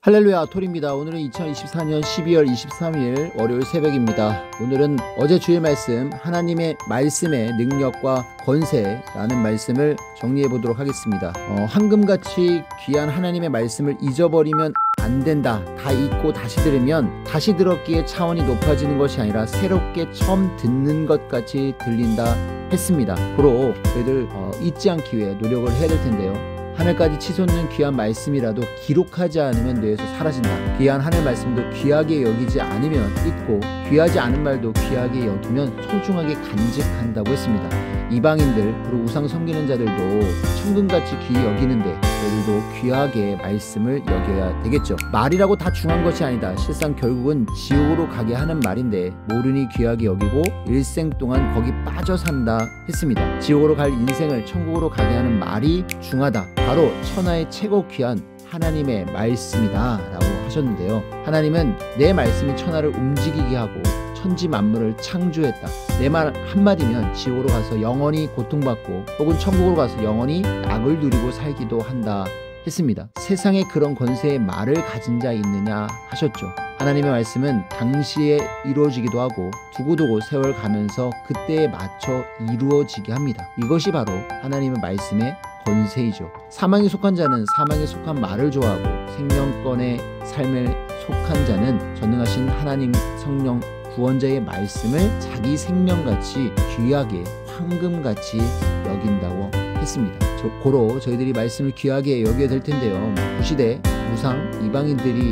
할렐루야, 톨입니다. 오늘은 2024년 12월 23일 월요일 새벽입니다. 오늘은 어제 주일 말씀 하나님의 말씀의 능력과 권세라는 말씀을 정리해 보도록 하겠습니다. 황금같이 귀한 하나님의 말씀을 잊어버리면 안 된다. 다 잊고 다시 들으면 다시 들었기에 차원이 높아지는 것이 아니라 새롭게 처음 듣는 것 같이 들린다 했습니다. 그로 저희들 잊지 않기 위해 노력을 해야 될 텐데요. 하늘까지 치솟는 귀한 말씀이라도 기록하지 않으면 뇌에서 사라진다. 귀한 하늘 말씀도 귀하게 여기지 않으면 잊고, 귀하지 않은 말도 귀하게 여기면 소중하게 간직한다고 했습니다. 이방인들 그리고 우상 섬기는 자들도 천금같이 귀히 여기는데 저희들도 귀하게 말씀을 여겨야 되겠죠. 말이라고 다 중요한 것이 아니다. 실상 결국은 지옥으로 가게 하는 말인데 모르니 귀하게 여기고 일생 동안 거기 빠져 산다 했습니다. 지옥으로 갈 인생을 천국으로 가게 하는 말이 중하다. 바로 천하의 최고 귀한 하나님의 말씀이다 라고 하셨는데요. 하나님은 내 말씀이 천하를 움직이게 하고 천지 만물을 창조했다. 내 말 한마디면 지옥으로 가서 영원히 고통받고 혹은 천국으로 가서 영원히 낙을 누리고 살기도 한다 했습니다. 세상에 그런 권세의 말을 가진 자 있느냐 하셨죠. 하나님의 말씀은 당시에 이루어지기도 하고 두고두고 세월 가면서 그때에 맞춰 이루어지게 합니다. 이것이 바로 하나님의 말씀의 권세이죠. 사망에 속한 자는 사망에 속한 말을 좋아하고 생명권의 삶에 속한 자는 전능하신 하나님 성령 구원자의 말씀을 자기 생명같이 귀하게 황금같이 여긴다고 했습니다. 고로 저희들이 말씀을 귀하게 여겨야 될 텐데요. 구시대 우상 이방인들이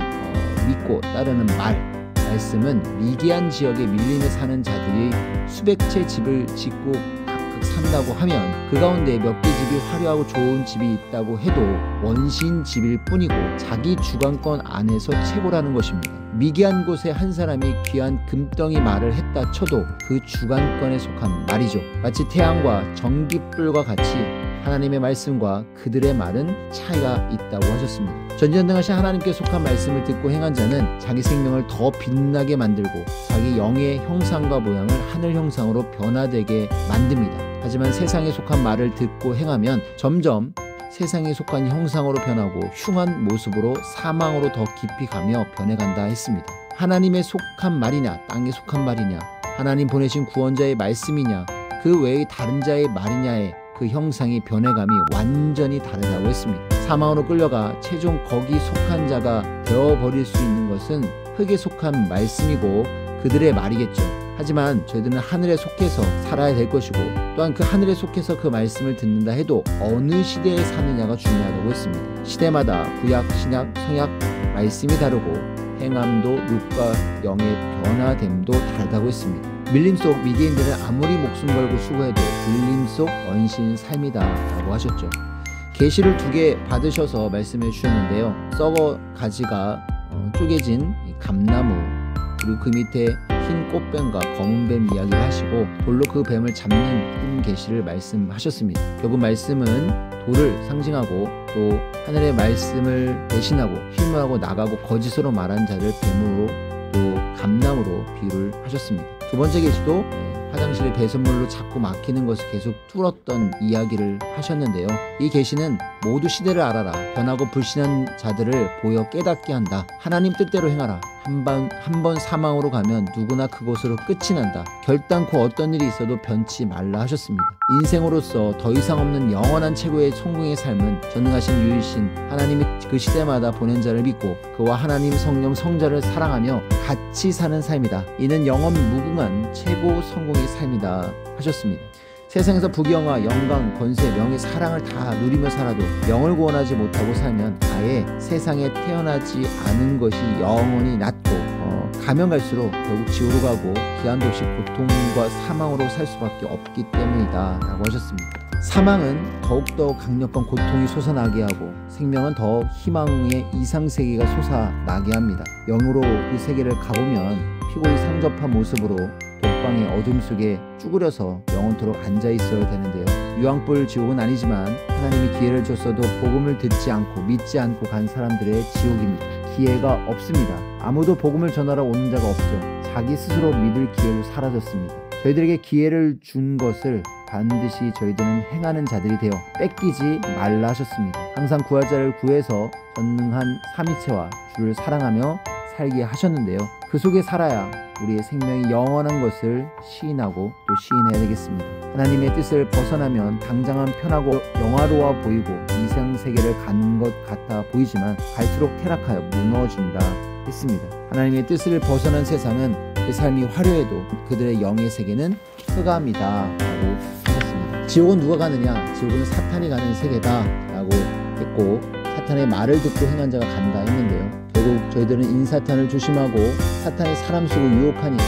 믿고 따르는 말씀은 미개한 지역에 밀림에 사는 자들이 수백 채 집을 짓고 각각 산다고 하면 그 가운데 몇 개 집이 화려하고 좋은 집이 있다고 해도 원신 집일 뿐이고 자기 주관권 안에서 최고라는 것입니다. 미개한 곳에 한 사람이 귀한 금덩이 말을 했다 쳐도 그 주관권에 속한 말이죠. 마치 태양과 전깃불과 같이 하나님의 말씀과 그들의 말은 차이가 있다고 하셨습니다. 전지전능하신 하나님께 속한 말씀을 듣고 행한 자는 자기 생명을 더 빛나게 만들고 자기 영의 형상과 모양을 하늘 형상으로 변화되게 만듭니다. 하지만 세상에 속한 말을 듣고 행하면 점점 세상에 속한 형상으로 변하고 흉한 모습으로 사망으로 더 깊이 가며 변해간다 했습니다. 하나님의 속한 말이냐, 땅에 속한 말이냐, 하나님 보내신 구원자의 말씀이냐, 그 외의 다른 자의 말이냐의 그 형상이 변해감이 완전히 다르다고 했습니다. 사망으로 끌려가 최종 거기 속한 자가 되어버릴 수 있는 것은 흙에 속한 말씀이고 그들의 말이겠죠. 하지만 저희들은 하늘에 속해서 살아야 될 것이고 또한 그 하늘에 속해서 그 말씀을 듣는다 해도 어느 시대에 사느냐가 중요하다고 했습니다. 시대마다 구약, 신약, 성약 말씀이 다르고 행함도 육과 영의 변화됨도 다르다고 했습니다. 밀림 속 미개인들은 아무리 목숨 걸고 수고해도 밀림 속 원신 삶이다 라고 하셨죠. 계시를 2개 받으셔서 말씀해 주셨는데요. 썩어 가지가 쪼개진 감나무 그리고 그 밑에 흰 꽃뱀과 검은 뱀 이야기를 하시고 돌로 그 뱀을 잡는 계시를 말씀하셨습니다. 결국 말씀은 돌을 상징하고 또 하늘의 말씀을 대신하고 휘무하고 나가고 거짓으로 말한 자를 뱀으로 또 감나무로 비유를 하셨습니다. 두 번째 계시도 화장실에 배선물로 자꾸 막히는 것을 계속 뚫었던 이야기를 하셨는데요. 이 계시는 모두 시대를 알아라. 변하고 불신한 자들을 보여 깨닫게 한다. 하나님 뜻대로 행하라. 한 번 사망으로 가면 누구나 그곳으로 끝이 난다. 결단코 어떤 일이 있어도 변치 말라 하셨습니다. 인생으로서 더 이상 없는 영원한 최고의 성공의 삶은 전능하신 유일신 하나님이 그 시대마다 보낸 자를 믿고 그와 하나님 성령 성자를 사랑하며 같이 사는 삶이다. 이는 영원 무궁한 최고 성공의 삶이다 하셨습니다. 세상에서 부귀영화, 영광, 권세, 명예, 사랑을 다 누리며 살아도 영을 구원하지 못하고 살면 아예 세상에 태어나지 않은 것이 영원히 낫고 가면 갈수록 결국 지옥으로 가고 기한도 없이 고통과 사망으로 살 수밖에 없기 때문이다 라고 하셨습니다. 사망은 더욱더 강력한 고통이 솟아나게 하고 생명은 더 희망의 이상세계가 솟아나게 합니다. 영으로 그 세계를 가보면 피골이 상접한 모습으로 독방의 어둠 속에 쭈그려서 영원토록 앉아있어야 되는데요. 유황불 지옥은 아니지만 하나님이 기회를 줬어도 복음을 듣지 않고 믿지 않고 간 사람들의 지옥입니다. 기회가 없습니다. 아무도 복음을 전하러 오는 자가 없죠. 자기 스스로 믿을 기회도 사라졌습니다. 저희들에게 기회를 준 것을 반드시 저희들은 행하는 자들이 되어 뺏기지 말라 하셨습니다. 항상 구할 자를 구해서 전능한 삼위체와 주를 사랑하며 살게 하셨는데요. 그 속에 살아야 우리의 생명이 영원한 것을 시인하고 또 시인해야 되겠습니다. 하나님의 뜻을 벗어나면 당장은 편하고 영화로워 보이고 이상세계를 가는 것 같아 보이지만 갈수록 퇴락하여 무너진다 했습니다. 하나님의 뜻을 벗어난 세상은 그 삶이 화려해도 그들의 영의 세계는 흑암이다 라고 하셨습니다. 지옥은 누가 가느냐? 지옥은 사탄이 가는 세계다 라고 했고, 사탄의 말을 듣고 행한 자가 간다 했는데요. 결국 저희들은 인사탄을 조심하고 사탄이 사람 속을 유혹하니까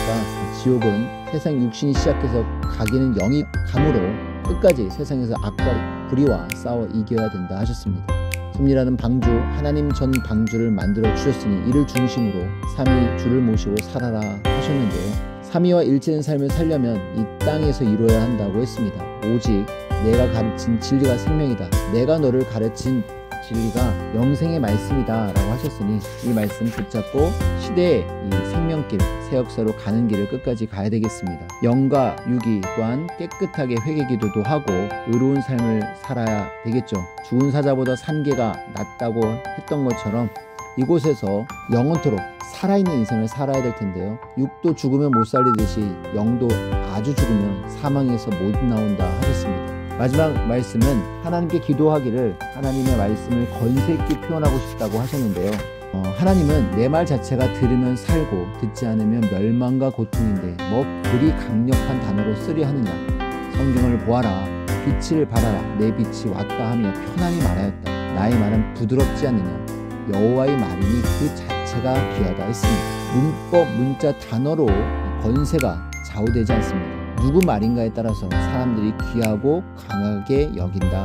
지옥은 세상 육신이 시작해서 가기는 영이 감으로 끝까지 세상에서 악과 불의와 싸워 이겨야 된다 하셨습니다. 섭리라는 방주, 하나님 전 방주를 만들어 주셨으니 이를 중심으로 삼위 주를 모시고 살아라 하셨는데요. 삼위와 일치된 삶을 살려면 이 땅에서 이루어야 한다고 했습니다. 오직 내가 가르친 진리가 생명이다. 내가 너를 가르친 진리가 영생의 말씀이다 라고 하셨으니 이 말씀 붙잡고 시대의 이 생명길, 새 역사로 가는 길을 끝까지 가야 되겠습니다. 영과 육이 또한 깨끗하게 회개기도도 하고 의로운 삶을 살아야 되겠죠. 죽은 사자보다 산개가 낫다고 했던 것처럼 이곳에서 영원토록 살아있는 인생을 살아야 될 텐데요. 육도 죽으면 못 살리듯이 영도 아주 죽으면 사망에서 못 나온다 하셨습니다. 마지막 말씀은 하나님께 기도하기를 하나님의 말씀을 건세 있게 표현하고 싶다고 하셨는데요. 하나님은 내 말 자체가 들으면 살고 듣지 않으면 멸망과 고통인데 뭐 그리 강력한 단어로 쓰려 하느냐. 성경을 보아라. 빛을 발하라. 내 빛이 왔다 하며 편안히 말하였다. 나의 말은 부드럽지 않느냐. 여호와의 말이니 그 자체가 귀하다 했습니다. 문법, 문자, 단어로 권세가 좌우되지 않습니다. 누구 말인가에 따라서 사람들이 귀하고 강하게 여긴다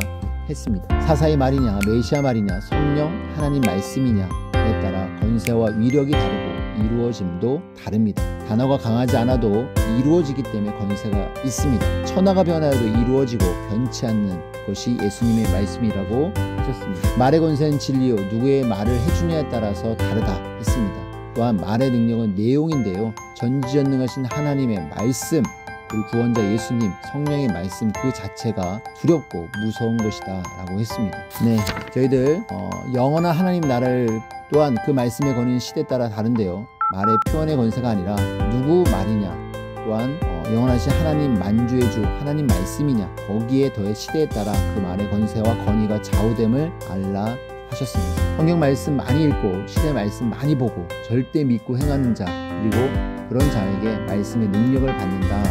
했습니다. 사사의 말이냐, 메시아 말이냐, 성령, 하나님 말씀이냐에 따라 권세와 위력이 다르고 이루어짐도 다릅니다. 단어가 강하지 않아도 이루어지기 때문에 권세가 있습니다. 천하가 변하여도 이루어지고 변치 않는 것이 예수님의 말씀이라고 하셨습니다. 말의 권세는 진리요 누구의 말을 해주냐에 따라서 다르다 했습니다. 또한 말의 능력은 내용인데요. 전지전능하신 하나님의 말씀, 그리고 구원자 예수님, 성령의 말씀 그 자체가 두렵고 무서운 것이다 라고 했습니다. 네, 저희들 영원한 하나님 나라를 또한 그 말씀에 거는 시대에 따라 다른데요. 말의 표현의 권세가 아니라 누구 말이냐, 또한 영원하신 하나님 만주의 주 하나님 말씀이냐, 거기에 더해 시대에 따라 그 말의 권세와 권위가 좌우됨을 알라 하셨습니다. 성경 말씀 많이 읽고 시대 말씀 많이 보고 절대 믿고 행하는 자, 그리고 그런 자에게 말씀의 능력을 받는다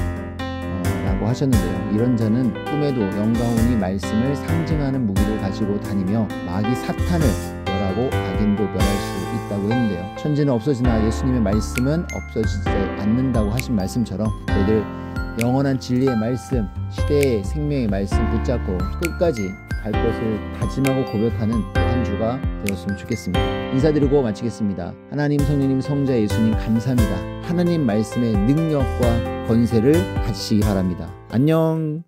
라고 하셨는데요. 이런 자는 꿈에도 영광운이 말씀을 상징하는 무기를 가지고 다니며 마귀 사탄을 멸하고 악인도 멸할 수 있다고 했는데요. 천지는 없어지나 예수님의 말씀은 없어지지 않는다고 하신 말씀처럼 저희들 영원한 진리의 말씀, 시대의 생명의 말씀 붙잡고 끝까지 갈 것을 다짐하고 고백하는 한 주가 되었으면 좋겠습니다. 인사드리고 마치겠습니다. 하나님, 성령님, 성자 예수님 감사합니다. 하나님 말씀의 능력과 권세를 가지시기 바랍니다. 안녕.